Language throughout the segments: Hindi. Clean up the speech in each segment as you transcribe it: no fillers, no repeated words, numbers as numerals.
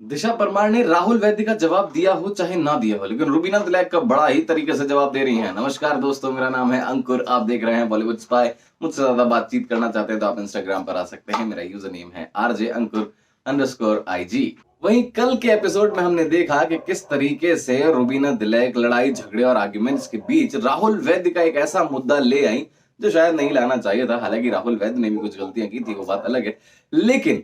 दिशा परमार ने राहुल वैद्य का जवाब दिया हो चाहे ना दिया हो, लेकिन रुबीना दिलैक का बड़ा ही तरीके से जवाब दे रही हैं। नमस्कार दोस्तों, मेरा नाम है अंकुर, आप देख रहे हैं बॉलीवुड स्पाई। मुझसे ज्यादा बातचीत करना चाहते हैं तो आप इंस्टाग्राम पर आ सकते हैं। मेरा यूजर नेम है RJ_अंकुर_IG। वहीं कल के एपिसोड में हमने देखा कि किस तरीके से रुबीना दिलैक लड़ाई झगड़े और आर्ग्यूमेंट्स के बीच राहुल वैद्य का एक ऐसा मुद्दा ले आई जो शायद नहीं लाना चाहिए था। हालांकि राहुल वैद्य ने भी कुछ गलतियां की थी, वो बात अलग है। लेकिन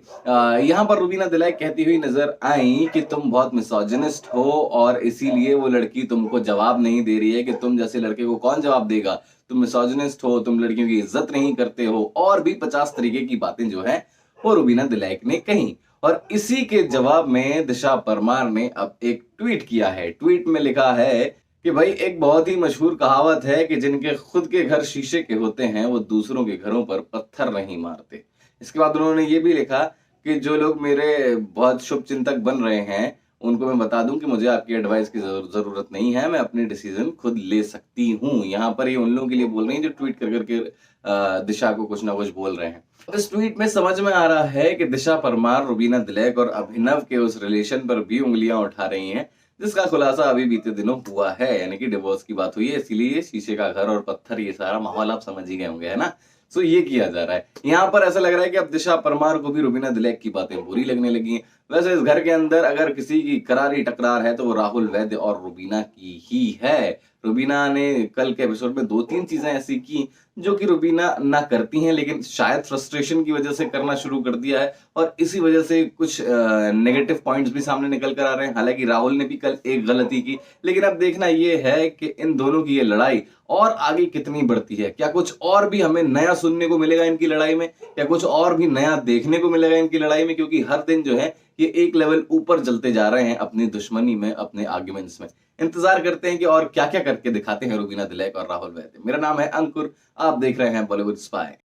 यहाँ पर रुबीना दिलैक कहती हुई नजर आई कि तुम बहुत मिसोजिनिस्ट हो और इसीलिए वो लड़की तुमको जवाब नहीं दे रही है कि तुम जैसे लड़के को कौन जवाब देगा, तुम मिसोजिनिस्ट हो, तुम लड़कियों की इज्जत नहीं करते हो, और भी 50 तरीके की बातें जो है वो रुबीना दिलैक ने कही। और इसी के जवाब में दिशा परमार ने अब एक ट्वीट किया है। ट्वीट में लिखा है कि भाई, एक बहुत ही मशहूर कहावत है कि जिनके खुद के घर शीशे के होते हैं वो दूसरों के घरों पर पत्थर नहीं मारते। इसके बाद उन्होंने ये भी लिखा कि जो लोग मेरे बहुत शुभ चिंतक बन रहे हैं उनको मैं बता दूं कि मुझे आपकी एडवाइस की जरूरत नहीं है, मैं अपनी डिसीजन खुद ले सकती हूँ। यहाँ पर ये उन लोगों के लिए बोल रही हैं जो ट्वीट कर करके दिशा को कुछ ना कुछ बोल रहे हैं। इस ट्वीट में समझ में आ रहा है कि दिशा परमार रुबीना दिलैक और अभिनव के उस रिलेशन पर भी उंगलियां उठा रही हैं, जिसका खुलासा अभी बीते दिनों हुआ है, यानी कि डिवोर्स की बात हुई है। इसीलिए शीशे का घर और पत्थर, ये सारा माहौल आप समझ ही गए होंगे, है ना। सो ये किया जा रहा है। यहाँ पर ऐसा लग रहा है कि अब दिशा परमार को भी रुबीना दिलैक की बातें बुरी लगने लगी हैं। वैसे इस घर के अंदर अगर किसी की करारी टकरार है तो वो राहुल वैद्य और रुबीना की ही है। रुबीना ने कल के एपिसोड में 2-3 चीजें ऐसी की जो कि रुबीना ना करती हैं, लेकिन शायद फ्रस्ट्रेशन की वजह से करना शुरू कर दिया है, और इसी वजह से कुछ नेगेटिव पॉइंट्स भी सामने निकल कर आ रहे हैं। हालांकि राहुल ने भी कल एक गलती की, लेकिन अब देखना यह है कि इन दोनों की ये लड़ाई और आगे कितनी बढ़ती है। क्या कुछ और भी हमें नया सुनने को मिलेगा इनकी लड़ाई में, या कुछ और भी नया देखने को मिलेगा इनकी लड़ाई में, क्योंकि हर दिन जो है ये एक लेवल ऊपर चलते जा रहे हैं अपनी दुश्मनी में, अपने आर्ग्यूमेंट्स में। इंतजार करते हैं कि और क्या क्या करके दिखाते हैं रुबीना दिलैक और राहुल वैद्य। मेरा नाम है अंकुर, आप देख रहे हैं बॉलीवुड स्पाई।